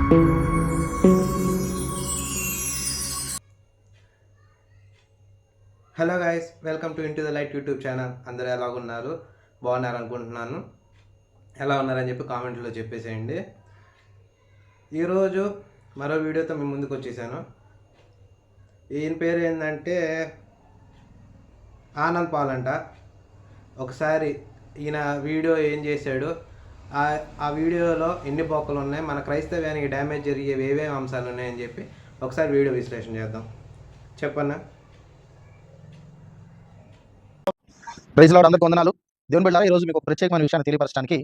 Hello guys, welcome to into the light YouTube channel. అందరూ ఎలా ఉన్నారు? బాగున్నారు అనుకుంటున్నాను. ఎలా ఉన్నారని చెప్పి కామెంట్లో చెప్పేసేయండి. ఈరోజు మరో వీడియోతో మీ ముందుకు వచ్చేసాను. ఈయన పేరు ఏంటంటే ఆనంద్ పాల్ అంట. ఒకసారి ఈయన వీడియో ఏం చేశాడు, ఆ వీడియోలో ఎన్ని బొక్కలు ఉన్నాయి, మన క్రైస్తవ్యానికి డ్యామేజ్ జరిగేవి ఏమేమి అంశాలు ఉన్నాయని చెప్పి ఒకసారి వీడియో విశ్లేషణ చేద్దాం. చెప్పన్నా. ప్రైజ్ లార్డ్, అందరికీ వందనాలు. దేవుని బిడ్డలారా, ఈరోజు మీకు ప్రత్యేకమైన విషయాన్ని తెలియపరచడానికి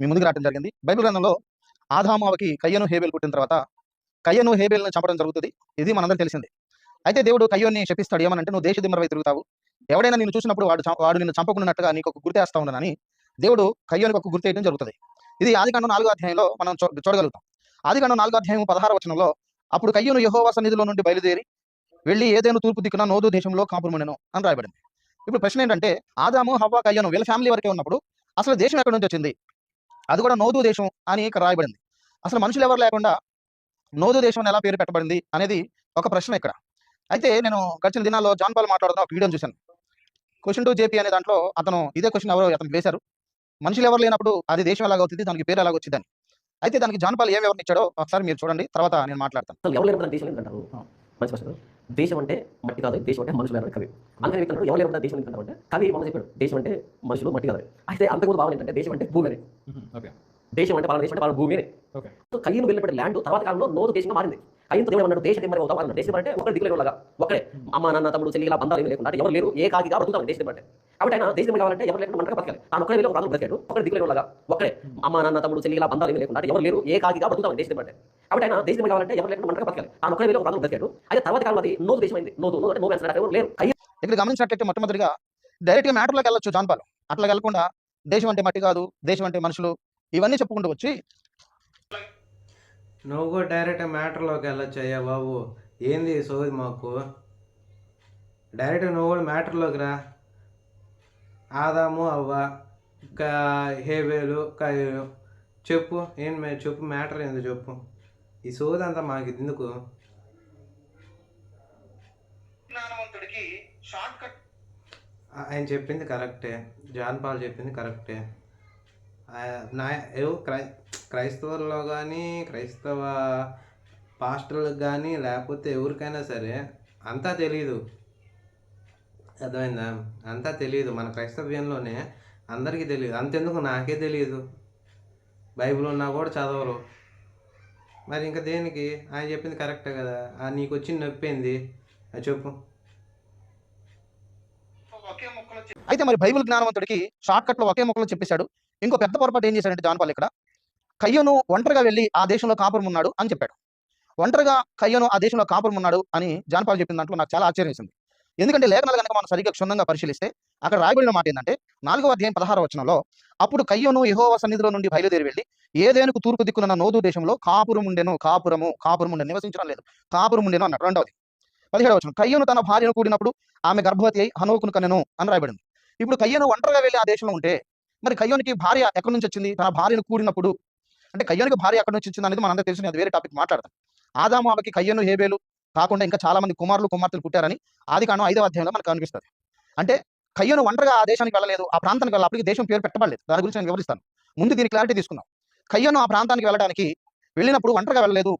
మీ ముందుకు రావడం జరిగింది. బైబిల్ గ్రంథంలో ఆదాముకి కయ్యను హేబేలు పుట్టిన తర్వాత కయ్యను హేబేల్ని చంపడం జరుగుతుంది. ఇది మనందరికీ తెలిసిందే. అయితే దేవుడు కయ్యోన్ని శపిస్తాడు. ఏమనంటే, నువ్వు దేశదిమ్మరవై తిరుగుతావు, ఎవడైనా నిన్ను చూసినప్పుడు వాడు నిన్ను చంపకున్నట్టుగా నీకు ఒక గుర్తేస్తా ఉండనని దేవుడు కయ్యోనికి ఒక గుర్తేయడం జరుగుతుంది. ఇది ఆదికాండం 4వ అధ్యాయంలో మనం చూడగలుగుతాం. ఆదికాండం 4వ అధ్యాయం 16వ వచనంలో, అప్పుడు కయ్యోను యెహోవా సన్నిధిలో నుండి బయలుదేరి వెళ్ళి ఏదేను తూర్పు దిక్కున నోదు దేశంలో కాపురముండెను అని రాయబడింది. ఇప్పుడు ప్రశ్న ఏంటంటే, ఆదాము హవ్వ కయ్యను వీళ్ళ ఫ్యామిలీ వరకే ఉన్నప్పుడు అసలు దేశం ఎక్కడి నుంచి వచ్చింది? అది కూడా నోదు దేశం అని ఇక్కడ రాయబడింది. అసలు మనుషులు ఎవరు లేకుండా నోదు దేశం అని ఎలా పేరు పెట్టబడింది అనేది ఒక ప్రశ్న ఇక్కడ. అయితే నేను గడిచిన దినాల్లో జాన్ పాల్ మాట్లాడుతున్న ఒక వీడియోని చూశాను. క్వశ్చన్ టు జేపీ అనే దాంట్లో అతను ఇదే క్వశ్చన్ అతను వేశారు. మనుషులు ఎవరు లేనప్పుడు అది దేశం ఎలాగవుతుంది, దానికి పేరు ఎలాగొచ్చిందని. అయితే దానికి జాన్ పాల్ ఏం వివరణ ఇచ్చాడో ఒకసారి మీరు చూడండి, తర్వాత నేను మాట్లాడతాను. దేశం అంటే మట్టి కాదు, దేశం అంటే మనుషులు అని కవి. అందుకని ఇక్కడ ఎవరు లేకుండా దేశం ఎందుకంటే కవి మనం చెప్పాడు, దేశం అంటే మనుషులు మట్టి కాదు. అయితే అంతకుముందు భావన ఏంటంటే దేశం అంటే భూమి అని. దేశం అంటే పలానా భూమి అని. సో కయ్యను వెళ్ళినటువంటి ల్యాండ్ తర్వాత కాలంలో నోదు దేశంగా మారింది. కయ్యంతో దేవుడు అన్నాడు, దేశం మరి అవుతాం అన్నాడు. దేశం అంటే ఒకటి దిక్కులేలాగా ఒకడే, అమ్మ నాన్న తమ్ముడు చెల్లి ఇలా బంధాలు లేకుండా ఎవరు లేరు, ఏ కాకిగా బ్రతుకుతాం దేశం అంటే. కాబట్టి ఆయన దేశం కావాలంటే ఎవరు లేకుండా మనకు బతకాలి. తాను ఒకటే ఒక బ్రతికాడు, ఒకటి దిక్కులేలాగా ఒకడే, అమ్మ నాన్న తమ్ముడు చెల్లి ఇలా బంధాలు లేకుండా ఎవరు లేరు, ఏ కాకిగా బ్రతుకుతాం దేశం అంటే. కాబట్టి ఆయన దేశం కావాలంటే ఎవరు లేకుండా మనకు బతకాలి. తాను ఒకటే ఒక బ్రతికాడు. అయితే తర్వాత కాలం అది నోదు దేశం అయింది. నోదు అంటే నోదు అంటే ఎవరు లేరు. ఇక్కడ గమనించినట్లయితే మొట్టమొదటిగా డైరెక్ట్గా మ్యాటర్లోకి వెళ్ళొచ్చు జాన్ పాల్. అట్లా వెళ్లకుండా దేశం అంటే మట్టి కాదు, దేశం అంటే మనుషులు, ఇవన్నీ చెప్పుకుంటూ వచ్చి నువ్వు కూడా డైరెక్ట్ మ్యాటర్లోకి వెళ్ళొచ్చు. అయ్యా బాబు, ఏంది సోది మాకు? డైరెక్ట్ నువ్వు కూడా మ్యాటర్లోకి రా. ఆదాము అవ్వ హేబేలు కయ్యను చెప్పు. చెప్పు, మ్యాటర్ ఏందో చెప్పు. ఈ సోది అంతా మాకు ఎందుకు? ఆయన చెప్పింది కరెక్టే, జాన్ పాల్ చెప్పింది కరెక్టే. క్రైస్తవుల్లో కానీ, క్రైస్తవ పాస్టర్లకు కానీ, లేకపోతే ఎవరికైనా సరే అంతా తెలియదు. అర్థమైందా? అంతా తెలియదు. మన క్రైస్తవ్యంలోనే అందరికీ తెలియదు. అంతెందుకు నాకే తెలియదు. బైబిల్ ఉన్నా కూడా చదవరు. మరి ఇంకా దేనికి? ఆయన చెప్పింది కరెక్టే కదా. నీకు వచ్చిన నొప్పి ఏంది అది చెప్పు. అయితే మరి బైబిల్ జ్ఞానవంతుడికి షార్ట్ కట్లో ఒకే మొక్కలో చెప్పేశాడు. ఇంకో పెద్ద పొరపాటు ఏం చేశాడంటే జాన్ పాల్ ఇక్కడ, కయ్యను ఒంటరిగా వెళ్ళి ఆ దేశంలో కాపురం ఉన్నాడు అని చెప్పాడు. ఒంటరిగా కయ్యను ఆ దేశంలో కాపురం ఉన్నాడు అని జాన్ పాల్ చెప్పిన దాంట్లో నాకు చాలా ఆశ్చర్యం వేసింది. ఎందుకంటే లేఖనాలు కనుక మనం సరిగ్గా క్షుణ్ణంగా పరిశీలిస్తే అక్కడ రాయబడిన మాట ఏంటంటే, 4వ అధ్యాయం 16వ వచనంలో, అప్పుడు కయ్యను యెహోవా సన్నిధిలో నుండి బయలుదేరి వెళ్ళి ఏదేనుకు తూర్పు దిక్కున నోదు దేశంలో కాపురం ఉండెను. కాపురముండెను, నివసించడం లేదు, కాపురం ఉండెను అన్నాడు. 2వది 17వ వచనం, కయ్యను తన భార్యను కూడినప్పుడు ఆమె గర్భవతి అయి హనోకును కనెను అని రాయబడింది. ఇప్పుడు కయ్యను ఒంటరిగా వెళ్ళి ఆ దేశంలో ఉంటే మరి కయ్యోనికి భార్య ఎక్కడి నుంచి వచ్చింది? తన భార్యను కూడినప్పుడు. అంటే కయ్యోనికి భార్య ఎక్కడి నుంచి వచ్చింది అనేది మనందరూ తెలిసిన, అది వేరే టాపిక్ మాట్లాడతాం. ఆదాము అవ్వకి కయ్యను హేబేలు కాకుండా ఇంకా చాలా మంది కుమార్తెలు పుట్టారని ఆదికాండం 5వ అధ్యాయంలో మనకు కనిపిస్తుంది. అంటే కయ్యను ఒంటరిగా ఆ దేశానికి వెళ్ళలేదు, ఆ ప్రాంతానికి వెళ్ళి అప్పటికి దేశం పేరు పెట్టబడలేదు. దాని గురించి నేను వివరిస్తాను. ముందు దీని క్లారిటీ తీసుకుందాం. కయ్యను ఆ ప్రాంతానికి వెళ్ళడానికి వెళ్ళినప్పుడు ఒంటరిగా వెళ్ళలేదు,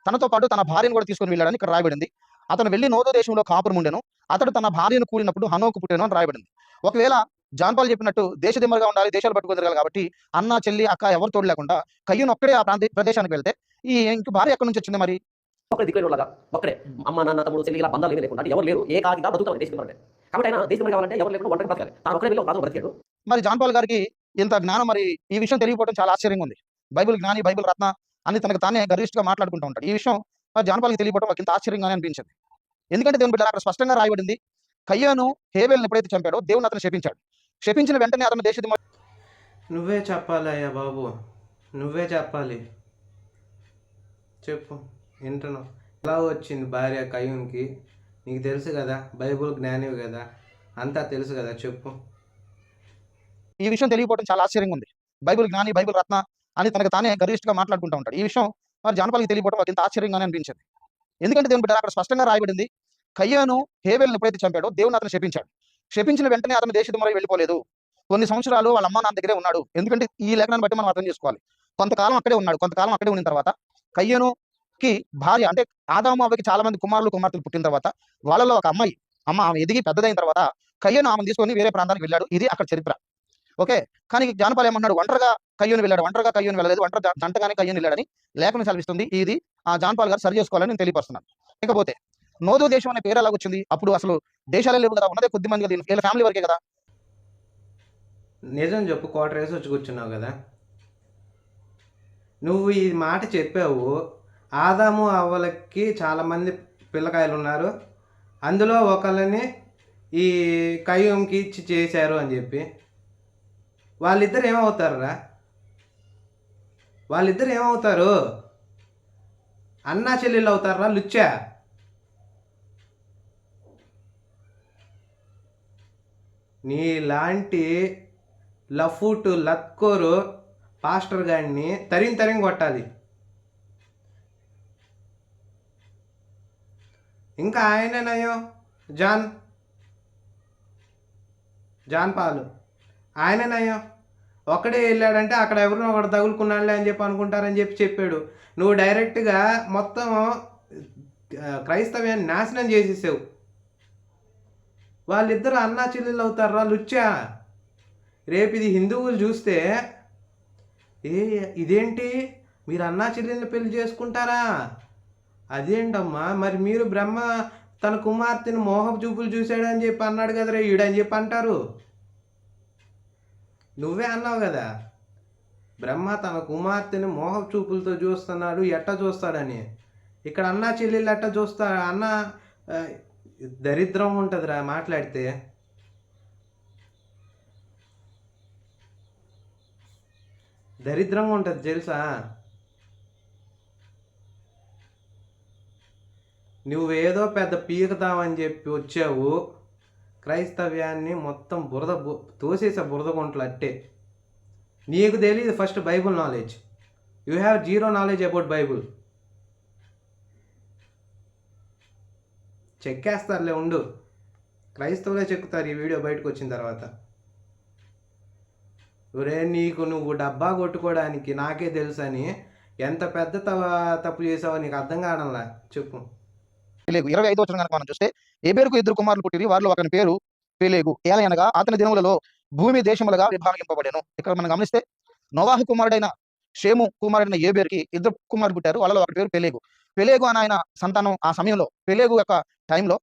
తనతో పాటు తన భార్యను కూడా తీసుకొని వెళ్ళాడని ఇక్కడ రాయబడింది. అతను వెళ్ళి నోదు దేశంలో కాపురం ఉండెను, అతడు తన భార్యను కూడినప్పుడు హనోకు పుట్టెను అని రాయబడింది. ఒకవేళ జాన్ పాల్ చెప్పినట్టు దేశదిమ్మరుగా ఉండాలి, దేశాలు పట్టుకుదరగాలి కాబట్టి అన్న చెల్లి అక్క ఎవరు తోడు లేకుండా కయ్యను ఒక్కడే ఆ ప్రదేశానికి వెళ్తే ఈ ఇంక భార్య ఎక్కడి నుంచి వచ్చింది? మరి ఒకటి దిక్కులేలాగా ఒకడే, అమ్మ నాన్న తమ్ముడు చెల్లి ఇలా బంధాలు లేకుండా ఎవరు లేరు, ఏ కాకిగా బ్రతుకుతాం దేశం అంటే. కాబట్టి ఆయన దేశం కావాలంటే ఎవరు లేకుండా ఒంటరి బతకాలి. తాను ఒకటే ఒక బ్రతికాడు. మరి జాన్ పాల్ గారికి ఇంత జ్ఞానం, మరి ఈ విషయం తెలియకపోవడం చాలా ఆశ్చర్యంగా ఉంది. బైబిల్ జ్ఞాని, బైబిల్ రత్న అని తనకు తానే గరిష్ఠగా మాట్లాడుకుంటూ ఉంటాడు. ఈ విషయం జాన్ పాల్కి తెలియకపోవడం నాకు ఇంత ఆశ్చర్యంగానే అనిపించింది. ఎందుకంటే దేవుని బిడ్డ అక్కడ స్పష్టంగా రాయబడింది, కయ్యను హేబేలుని ఎప్పుడైతే చంపాడో దేవుని అతను శపించాడు. శపించిన వెంటనే అతను దేశదిమ్మ. నువ్వే చెప్పాలి అయ్యా బాబు, నువ్వే చెప్పాలి. చెప్పు, వింటున్నా. ఎలా వచ్చింది భార్య కయ్యూన్కి? నీకు తెలుసు కదా, బైబుల్ జ్ఞానివి కదా, అంతా తెలుసు కదా, చెప్పు. ఈ విషయం తెలియకపోవడం చాలా ఆశ్చర్యంగా ఉంది. బైబిల్ జ్ఞాని, బైబిల్ రత్న అని తనకు తానే గరిష్ఠగా మాట్లాడుకుంటూ ఉంటాడు. ఈ విషయం మరి జానపాలకి తెలియపోవడం మాకు ఇంత ఆశ్చర్యంగానే అనిపించింది. ఎందుకంటే దేవుని బిడ్డ అక్కడ స్పష్టంగా రాయబడింది, కయ్యాను హేబేలుని ఎప్పుడైతే చంపాడో దేవుని అతను శపించాడు. శపించిన వెంటనే అతను దేశదుమరై వెళ్ళిపోలేదు. కొన్ని సంవత్సరాలు వాళ్ళ అమ్మ నాన్న దగ్గరే ఉన్నాడు. ఎందుకంటే ఈ లేఖనాన్ని బట్టి మనం అర్థం చేసుకోవాలి. కొంతకాలం అక్కడే ఉన్నాడు. కొంతకాలం అక్కడే ఉన్న తర్వాత కయ్యనుకి భార్య అంటే ఆదాము అవ్వకి చాలా మంది కుమారులు కుమార్తెలు పుట్టిన తర్వాత వాళ్ళలో ఒక అమ్మాయి ఆమె ఎదిగి పెద్దదైన తర్వాత కయ్యను ఆమెను తీసుకొని వేరే ప్రాంతానికి వెళ్ళాడు. ఇది అక్కడ చరిత్ర. ఓకే. కానీ జానపాల ఏమంటున్నాడు, ఒంటరిగా కయ్యూని వెళ్ళాడు. ఒంటరిగా కయ్యూని వెళ్ళలేదు, ఒంటరి జంటగానే కయ్యూని వెళ్ళాడని లేఖనం సెలవిస్తుంది. ఇది జానపాల్ గారు సరి చేసుకోవాలని నేను తెలియపరుస్తున్నాను. ఇకపోతే నోదు దేశం అనే పేరు ఎలాగొచ్చింది? అప్పుడు అసలు దేశాలే లేవు కదా, ఉన్నదే కొద్ది మంది, వీళ్ళ ఫ్యామిలీ వరకే కదా. నిజం చెప్పు, క్వార్టర్ వేసి వచ్చి కూర్చున్నావు కదా. నువ్వు ఈ మాట చెప్పావు, ఆదాము అవ్వలకి చాలామంది పిల్లకాయలు ఉన్నారు, అందులో ఒకళ్ళని ఈ కయ్యూంకి ఇచ్చి చేశారు అని చెప్పి. వాళ్ళిద్దరు ఏమవుతారురా? వాళ్ళిద్దరు ఏమవుతారు? అన్నా చెల్లెళ్ళు అవుతారా లుచ్చా? నీలాంటి లఫూటు లత్కోరు పాస్టర్ గాడిని తరిం కొట్టాలి. ఇంకా ఆయననయ్యో జాన్ పాలు ఆయననయ్యో ఒక్కడే వెళ్ళాడంటే అక్కడ ఎవరినో ఒకటి తగులుకున్నాడులే అని చెప్పి అనుకుంటారని చెప్పాడు. నువ్వు డైరెక్ట్గా మొత్తం క్రైస్తవ్యాన్ని నాశనం చేసేసావు. వాళ్ళిద్దరు అన్నా చెల్లెళ్ళు అవుతారా లుచ్చా? రేపు ఇది హిందువులు చూస్తే ఇదేంటి మీరు అన్నా చెల్లెల్ని పెళ్లి చేసుకుంటారా? అదేంటమ్మా, మరి మీరు బ్రహ్మ తన కుమార్తెను మోహపు చూపులు చూశాడని చెప్పి అన్నాడు కదరా ఈడని చెప్పి అంటారు. నువ్వే అన్నావు కదా, బ్రహ్మ తన కుమార్తెని మోహపు చూపులతో చూస్తున్నాడు, ఎట్ట చూస్తాడని. ఇక్కడ అన్నా చెల్లెళ్ళు ఎట్ట చూస్తా? అన్న దరిద్రం ఉంటుందిరా మాట్లాడితే. దరిద్రంగా ఉంటుంది తెలుసా. నువ్వేదో పెద్ద పీకుతావని చెప్పి వచ్చావు, క్రైస్తవ్యాన్ని మొత్తం తోసేసా బురద గుంటలు అట్టే. నీకు తెలియదు first Bible knowledge. You have zero knowledge about Bible. చెక్కేస్తారులే ఉండు, క్రైస్తవులే చెక్కుతారు ఈ వీడియో బయటకు వచ్చిన తర్వాత. ఒరే నువ్వు డబ్బా కొట్టుకోవడానికి నాకే తెలుసని ఎంత పెద్ద తప్పు చేసావో నీకు అర్థం కావడంలా. చెప్పు. పెలేగు 25వ వచనం కనుక మనం చూస్తే, ఏబేరుకు 2 కుమారులు పుట్టిరి, వారిలో ఒకని పేరు పెలేగు. ఏలయనగా అతని దినములలో భూమి దేశములుగా విభాగింపబడెను. ఇక్కడ మనం గమనిస్తే నోవాహు కుమారుడైన షేము కుమారుడైన ఏబేరుకి 2 కుమారులు పుట్టారు. వాళ్ళలో ఒకటి పేరు పెలేగు. పెలేగు అని ఆయన సంతానం ఆ సమయంలో, పెలేగు యొక్క టైంలో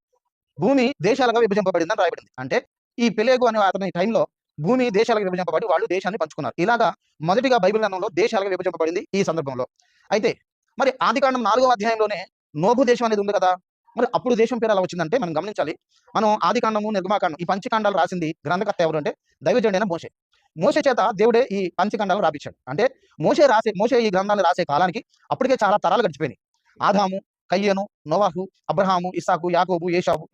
భూమి దేశాలుగా విభజింపబడిందని రాయబడింది. అంటే ఈ పెలేగు అనే అతని టైంలో భూమి దేశాలుగా విభజింపబడి వాళ్ళు దేశాన్ని పంచుకున్నారు. ఇలాగా మొదటిగా బైబిల్ గ్రంథంలో దేశాలుగా విభజింపబడింది ఈ సందర్భంలో. అయితే మరి ఆదికాండం 4వ అధ్యాయంలోనే నోబు దేశం అనేది ఉంది కదా. మరి అప్పుడు దేశం పేరు అలా వచ్చిందంటే మనం గమనించాలి. మనం ఆదికాండము, నిర్గమాకాండం ఈ పంచకాండాలు రాసింది గ్రంథకర్త ఎవరు అంటే దైవజనుడైన మోషే. మోషే చేత దేవుడే ఈ పంచకాండాలు రాపించాడు. అంటే మోషే ఈ గ్రంథాలు రాసే కాలానికి అప్పటికే చాలా తరాలు గడిచిపోయినాయి. ఆదాము, కయ్యను, నోవాహు, అబ్రహాము, ఇస్సాకు, యాకోబు,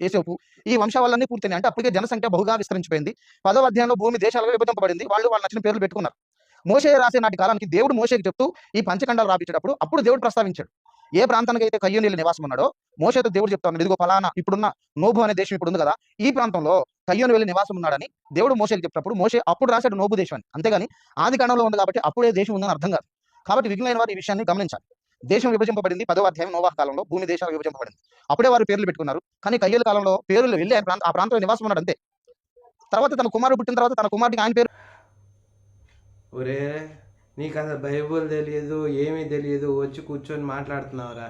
ఏసేపు ఈ వంశావళన్నీ పూర్తయినాయి. అంటే అప్పటికే జనసంఖ్య బహుగా విస్తరించిపోయింది. 10వ అధ్యాయంలో భూమి దేశాలుగా విభజింపబడింది. వాళ్ళు నచ్చిన పేర్లు పెట్టుకున్నారు. మోషే రాసే నాటి కాలానికి దేవుడు మోషేకి చెప్తూ ఈ పంచకండాలు రాపించేటప్పుడు అప్పుడు దేవుడు ప్రస్తావించాడు. ఏ ప్రాంతానికి అయితే కయ్యూనీయులు నివాసం ఉన్నాడో మోషేతో దేవుడు చెప్తాను, ఇదిగో ఫలానా ఇప్పుడున్న నోబు అనే దేశం ఇప్పుడు ఉంది కదా, ఈ ప్రాంతంలో కయ్యూని వెళ్ళి నివాసం ఉన్నాడని దేవుడు మోషేకి చెప్పినప్పుడు మోషే అప్పుడు రాశాడు నోబు దేశం అని. అంతేగాని ఆది కాండంలో ఉంది కాబట్టి అప్పుడే దేశం ఉందని అర్థం కాదు. కాబట్టి విఘ్నులైన వారు ఈ విషయాన్ని గమనించాలి. దేశం విభజింపబడింది 10వ అధ్యాయం నోవాహు కాలంలో, భూమి దేశాలు విభజింపబడింది. అప్పుడే వారు పేర్లు పెట్టుకున్నారు. కానీ కయ్యూల కాలంలో పేర్లు వెళ్ళి ఆ ప్రాంతంలో నివాసం ఉన్నాడు అంతే. తర్వాత తన కుమారుడు పుట్టిన తర్వాత తన కుమారుడికి ఆయన పేరు. ఒరే నీకు అసలు బైబుల్ తెలియదు, ఏమీ తెలియదు, వచ్చి కూర్చొని మాట్లాడుతున్నావురా.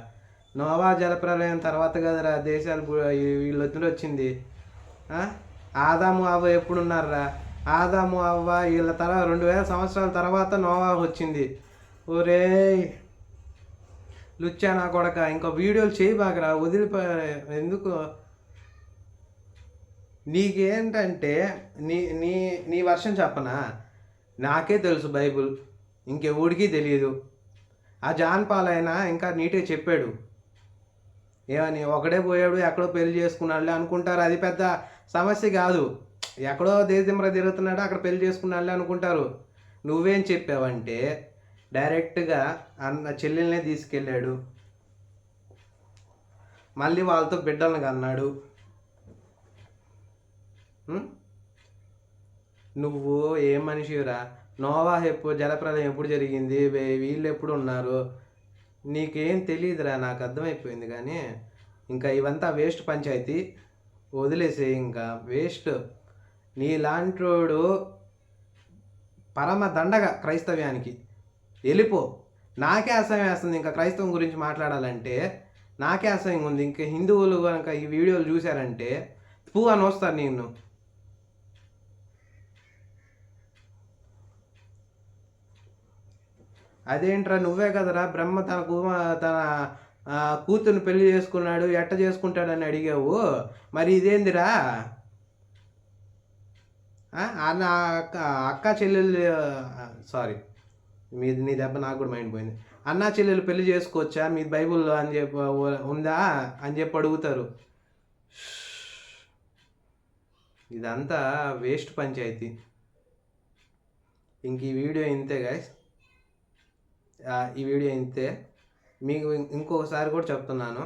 నోవా జలప్రలయం తర్వాత కదరా దేశాలు వీళ్ళు వచ్చింది. ఆదాము అవ్వ ఎప్పుడున్నారా? ఆదాము అవ్వ వీళ్ళ 2000 సంవత్సరాల తర్వాత నోవా వచ్చింది. ఒరే లుచ్చా నా కొడక, ఇంకో వీడియోలు చేయబాకరా, ఎందుకు? నీకేంటంటే నీ వర్షం చెప్పనా? నాకే తెలుసు బైబుల్, ఇంకెవడికి తెలియదు. ఆ జాన్ పాల్ అయినా ఇంకా నీట్గా చెప్పాడు. ఏమని ఒకడే పోయాడు ఎక్కడో పెళ్లి చేసుకున్నాడులే అనుకుంటారు. అది పెద్ద సమస్య కాదు. ఎక్కడో దేశంలో తిరుగుతున్నాడు అక్కడ పెళ్లి చేసుకున్నాడులే అనుకుంటారు. నువ్వేం చెప్పావంటే డైరెక్ట్గా అన్న చెల్లెల్నే తీసుకెళ్ళాడు, మళ్ళీ వాళ్ళతో బిడ్డలను కన్నాడు. నువ్వు ఏం మనిషిరా? నోవా ఎప్పుడు జలప్రలయం ఎప్పుడు జరిగింది, వీళ్ళు ఎప్పుడు ఉన్నారు, నీకేం తెలియదురా, నాకు అర్థమైపోయింది. కానీ ఇంకా ఇవంతా వేస్ట్ పంచాయతీ, వదిలేసే, ఇంకా వేస్ట్. నీలాంటోడు పరమ దండగా క్రైస్తవ్యానికి వెళ్ళిపో. నాకే అసహ్యం వేస్తుంది ఇంకా క్రైస్తవం గురించి మాట్లాడాలంటే, నాకే అసహ్యం ఉంది. ఇంకా హిందువులు కనుక ఈ వీడియోలు చూశారంటే పూ అని వస్తారు నిన్ను. అదేంట్రా, నువ్వే కదరా బ్రహ్మ తన కూతుర్ని పెళ్లి చేసుకున్నాడు, ఎట్ట చేసుకుంటాడని అడిగావు, మరి ఇదేందిరా? అన్న అక్క చెల్లెలు, సారీ, నీ దెబ్బ నాకు కూడా మైండ్ పోయింది. అన్నా చెల్లెలు పెళ్లి చేసుకోవచ్చా మీ బైబుల్లో అని చెప్పి ఉందా అని చెప్పి అడుగుతారు. ఇదంతా వేస్ట్ పంచాయతీ. ఇంక ఈ వీడియో ఇంతే గైస్, ఈ వీడియో ఇంతే. మీకు ఇంకొకసారి కూడా చెప్తున్నాను,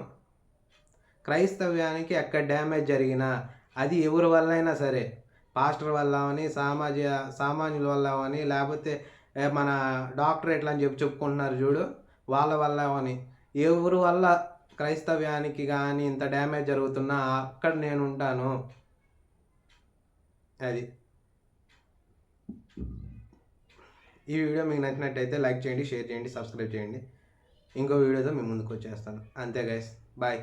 క్రైస్తవ్యానికి ఎక్కడ డ్యామేజ్ జరిగినా అది ఎవరి వల్ల అయినా సరే, పాస్టర్ వల్ల అని, సామాన్యుల వల్ల అని, లేకపోతే మన డాక్టరేట్లు అని చెప్పుకుంటున్నారు చూడు, వాళ్ళ వల్ల అని, ఎవరి వల్ల క్రైస్తవ్యానికి కానీ ఇంత డ్యామేజ్ జరుగుతున్నా అక్కడ నేను ఉంటాను. అది ఈ వీడియో మీకు నచ్చినట్టయితే లైక్ చేయండి, షేర్ చేయండి, సబ్స్క్రైబ్ చేయండి. ఇంకో వీడియోతో మీ ముందుకు వచ్చేస్తాను. అంతే గైస్, బాయ్.